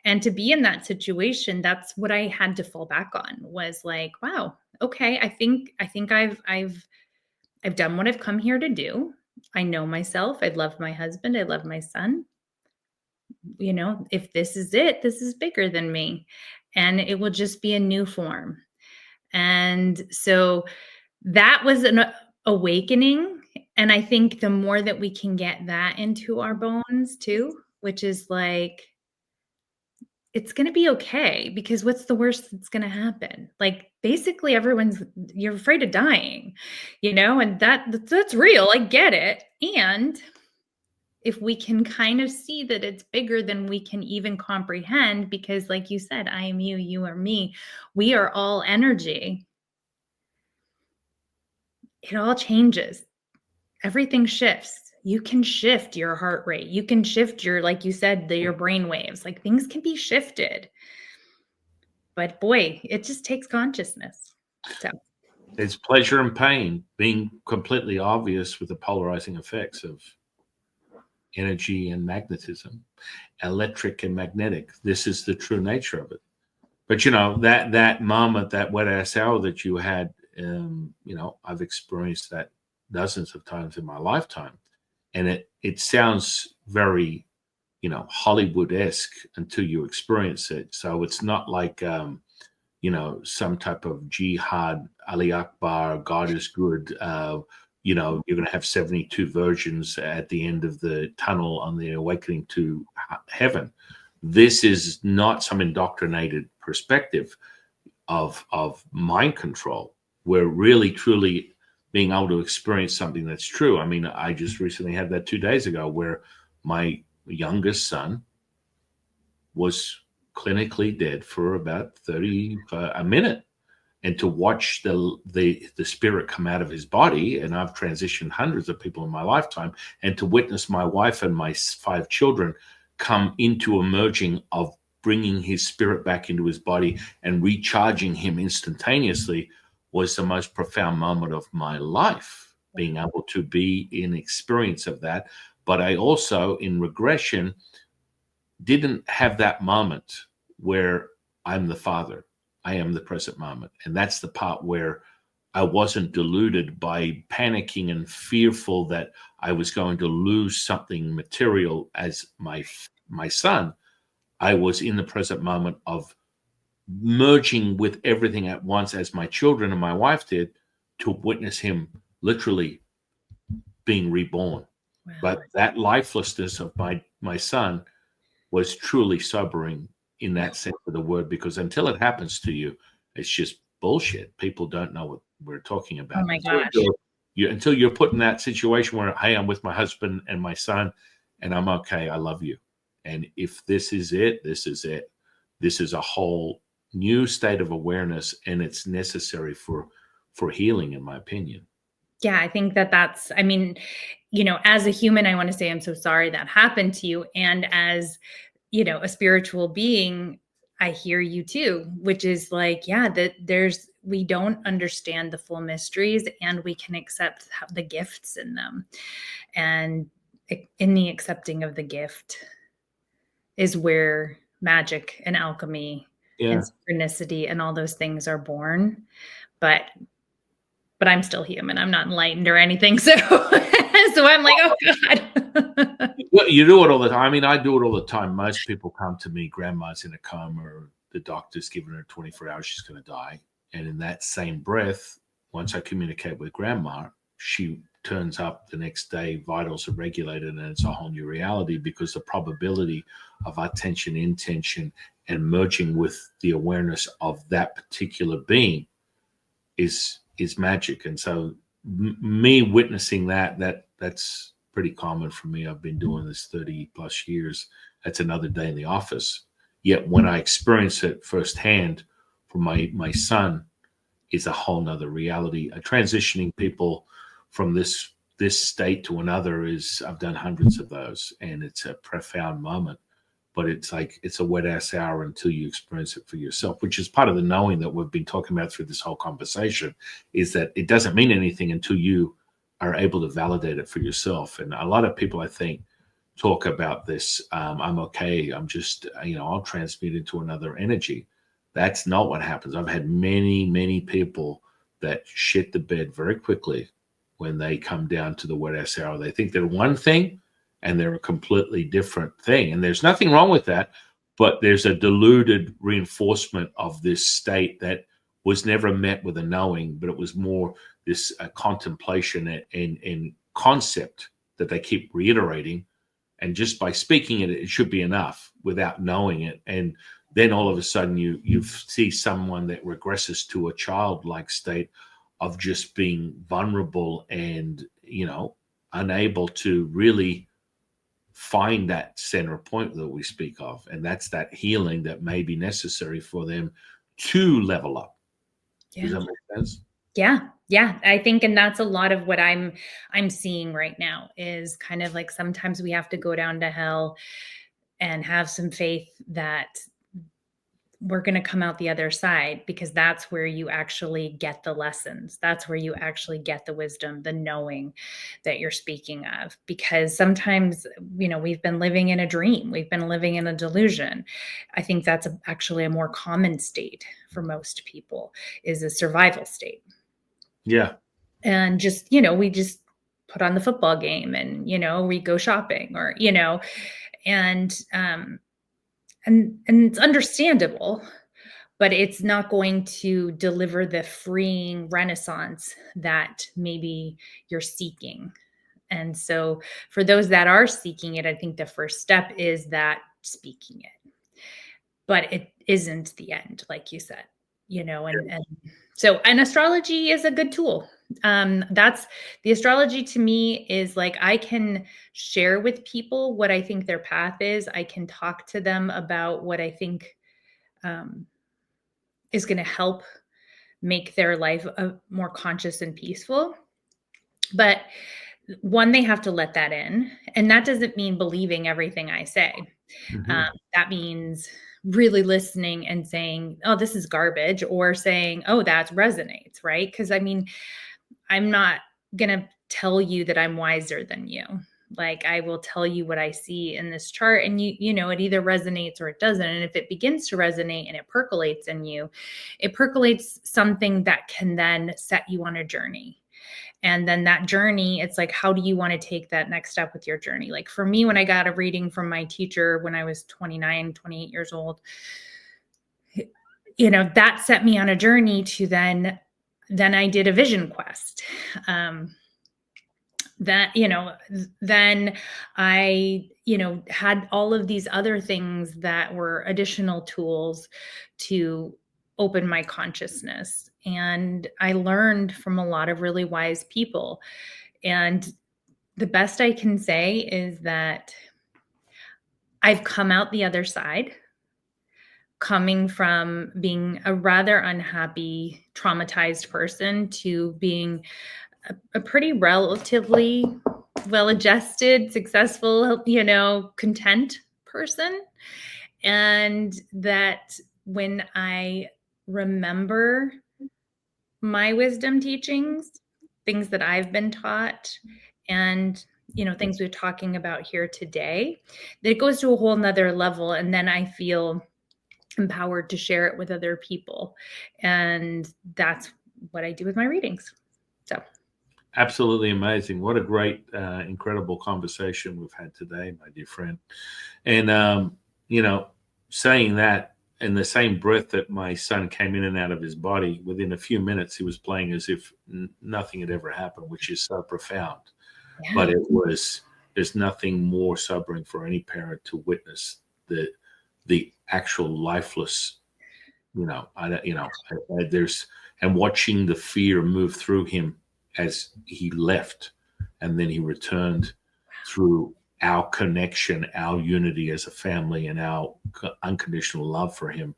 A: And to be in that situation, that's what I had to fall back on, was like, wow, okay, I think I've done what I've come here to do. I know myself. I love my husband. I love my son. If this is it, this is bigger than me, and it will just be a new form. And so that was an awakening. And I think the more that we can get that into our bones too, which is like, it's going to be okay, because what's the worst that's going to happen? Like, basically you're afraid of dying, and that's real. I get it. And if we can kind of see that it's bigger than we can even comprehend, because like you said, I am you, you are me, we are all energy. It all changes. Everything shifts. You can shift your heart rate. You can shift like you said, your brain waves. Like, things can be shifted. But boy, it just takes consciousness. So
B: It's pleasure and pain being completely obvious with the polarizing effects of energy and magnetism, electric and magnetic. This is the true nature of it. But that moment, that wet ass hour that you had, I've experienced that dozens of times in my lifetime, and it sounds very, Hollywood-esque until you experience it. So it's not like some type of jihad, Ali Akbar, God is good. You're going to have 72 versions at the end of the tunnel on the awakening to heaven. This is not some indoctrinated perspective of mind control. We're really, truly being able to experience something that's true. I mean, I just recently had that 2 days ago where my youngest son was clinically dead for about a minute, and to watch the spirit come out of his body, and I've transitioned hundreds of people in my lifetime, and to witness my wife and my 5 children come into a merging of bringing his spirit back into his body and recharging him instantaneously was the most profound moment of my life, being able to be in experience of that. But I also, in regression, didn't have that moment where I'm the father. I am the present moment. And that's the part where I wasn't deluded by panicking and fearful that I was going to lose something material as my son. I was in the present moment of merging with everything at once, as my children and my wife did, to witness him literally being reborn.
A: wow.
B: But that lifelessness of my son was truly sobering in that sense of the word, because until it happens to you, it's just bullshit. People don't know what we're talking about.
A: Oh my gosh.
B: Until you're put in that situation where, hey, I'm with my husband and my son, and I'm okay. I love you. And if this is it, this is it. This is a whole new state of awareness, and it's necessary for healing, in my opinion.
A: Yeah, I think that's, I mean, as a human, I want to say I'm so sorry that happened to you. And as, a spiritual being, I hear you too, which is like, yeah, that we don't understand the full mysteries, and we can accept the gifts in them. And in the accepting of the gift is where magic and alchemy and synchronicity and all those things are born. But I'm still human. I'm not enlightened or anything. So, so I'm like, oh God.
B: You do it all the time. I mean, I do it all the time. Most people come to me, grandma's in a coma, or the doctor's given her 24 hours, she's going to die. And in that same breath, once I communicate with grandma, she turns up the next day, vitals are regulated, and it's a whole new reality, because the probability of attention, intention, and merging with the awareness of that particular being is magic. And so me witnessing that's pretty common for me. I've been doing this 30 plus years. That's another day in the office. Yet when I experience it firsthand from my son, is a whole nother reality. Transitioning people from this state to another I've done hundreds of those, and it's a profound moment. But it's like, it's a wet ass hour until you experience it for yourself, which is part of the knowing that we've been talking about through this whole conversation, is that it doesn't mean anything until you are able to validate it for yourself. And a lot of people, I think, talk about this. I'm okay. I'm just, I'll transmute into another energy. That's not what happens. I've had many, many people that shit the bed very quickly when they come down to the wet ass hour. They think they're one thing, and they're a completely different thing. And there's nothing wrong with that, but there's a diluted reinforcement of this state that was never met with a knowing, but it was more this contemplation and concept that they keep reiterating. And just by speaking it, it should be enough without knowing it. And then all of a sudden you see someone that regresses to a childlike state of just being vulnerable and, unable to really find that center point that we speak of. And that's that healing that may be necessary for them to level up.
A: Yeah.
B: Does that make sense?
A: Yeah. Yeah. I think, and that's a lot of what I'm seeing right now is kind of like sometimes we have to go down to hell and have some faith that we're going to come out the other side, because that's where you actually get the lessons. That's where you actually get the wisdom, the knowing that you're speaking of. Because sometimes, we've been living in a dream. We've been living in a delusion. I think that's actually a more common state for most people, is a survival state.
B: Yeah.
A: And just, we just put on the football game and, we go shopping or, and it's understandable, but it's not going to deliver the freeing renaissance that maybe you're seeking. And so for those that are seeking it, I think the first step is that speaking it. But it isn't the end, like you said, and astrology is a good tool. That's the astrology to me is like, I can share with people what I think their path is. I can talk to them about what I think is going to help make their life more conscious and peaceful. But one, they have to let that in. And that doesn't mean believing everything I say.
B: Mm-hmm.
A: That means really listening and saying, oh, this is garbage, or saying, oh, that resonates, right? Because I'm not going to tell you that I'm wiser than you. Like, I will tell you what I see in this chart, and it either resonates or it doesn't. And if it begins to resonate and it percolates in you, it percolates something that can then set you on a journey. And then that journey, it's like, how do you want to take that next step with your journey? Like for me, when I got a reading from my teacher when I was 28 years old, that set me on a journey to then I did a vision quest. Then I, had all of these other things that were additional tools to open my consciousness. And I learned from a lot of really wise people. And the best I can say is that I've come out the other side, coming from being a rather unhappy, traumatized person to being a pretty relatively well-adjusted, successful, content person. And that when I remember my wisdom teachings, things that I've been taught, and things we're talking about here today, that it goes to a whole nother level. And then I feel empowered to share it with other people. And that's what I do with my readings. So
B: absolutely amazing. What a great, incredible conversation we've had today, my dear friend. And, saying that in the same breath that my son came in and out of his body, within a few minutes, he was playing as if nothing had ever happened, which is so profound. Yeah. But there's nothing more sobering for any parent to witness the actual lifeless, and watching the fear move through him as he left, and then he returned through our connection, our unity as a family, and our unconditional love for him.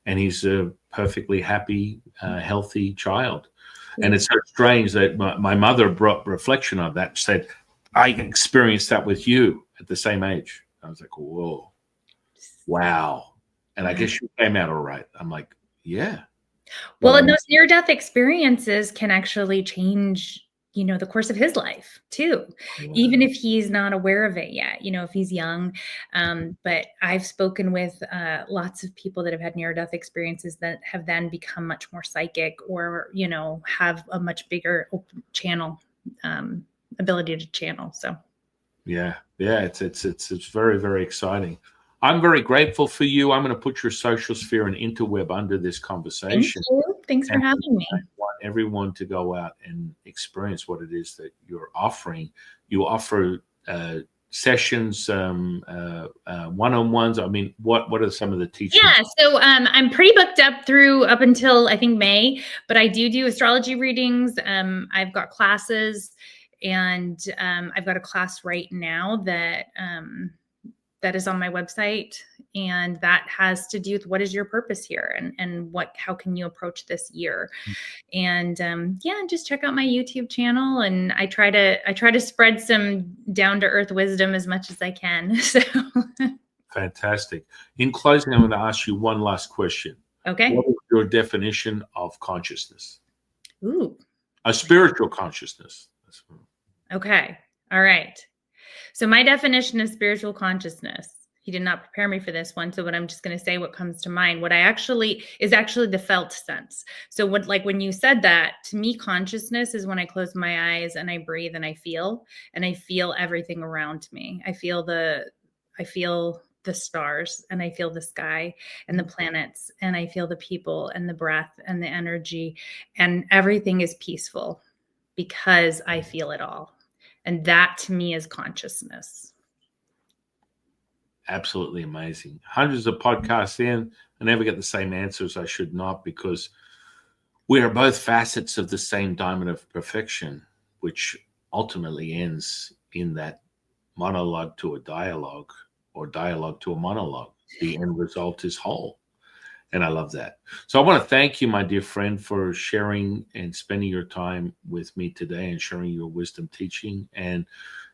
B: And he's a perfectly happy, healthy child. Yeah. And it's so strange that my mother brought reflection of that, said, I experienced that with you at the same age. I was like, whoa, wow. And I guess you came out all right. I'm like, yeah.
A: Well, and those near-death experiences can actually change, the course of his life too, even if he's not aware of it yet, if he's young. But I've spoken with lots of people that have had near-death experiences that have then become much more psychic, or, have a much bigger channel, ability to channel. So.
B: Yeah. It's very, very exciting. I'm very grateful for you. I'm going to put your social sphere and interweb under this conversation.
A: Thank you. Thanks for having me.
B: I want everyone to go out and experience what it is that you're offering. You offer sessions, one-on-ones? I mean, what are some of the teachings?
A: Yeah, so I'm pretty booked up up until I think May, but I do astrology readings. I've got classes, and I've got a class right now that that is on my website, and that has to do with what is your purpose here, and how can you approach this year. And yeah, just check out my YouTube channel, and I try to spread some down to earth wisdom as much as I can. So
B: Fantastic. In closing, I'm going to ask you one last question.
A: okay.
B: What is your definition of consciousness?
A: Ooh.
B: A spiritual consciousness.
A: Okay. All right. So my definition of spiritual consciousness, he did not prepare me for this one. So I'm just going to say what comes to mind. What is actually the felt sense. So when you said that, to me, consciousness is when I close my eyes and I breathe and I feel everything around me. I feel the stars, and I feel the sky and the planets, and I feel the people and the breath and the energy, and everything is peaceful because I feel it all. And that to me is consciousness.
B: Absolutely amazing. Hundreds of podcasts in, I never get the same answers. I should not, because we are both facets of the same diamond of perfection, which ultimately ends in that monologue to a dialogue, or dialogue to a monologue. The end result is whole. And I love that. So I want to thank you, my dear friend, for sharing and spending your time with me today and sharing your wisdom teaching, and,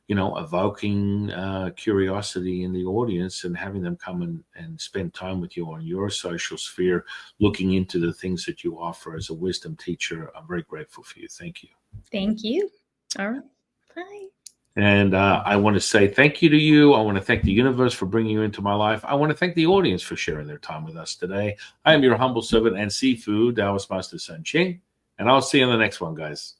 B: evoking curiosity in the audience and having them come and spend time with you on your social sphere, looking into the things that you offer as a wisdom teacher. I'm very grateful for you. Thank you.
A: Thank you. All right. Bye.
B: And I want to say thank you to you. I want to thank the universe for bringing you into my life. I want to thank the audience for sharing their time with us today. I am your humble servant and Sifu Taoist Master San Qing, and I'll see you in the next one, guys.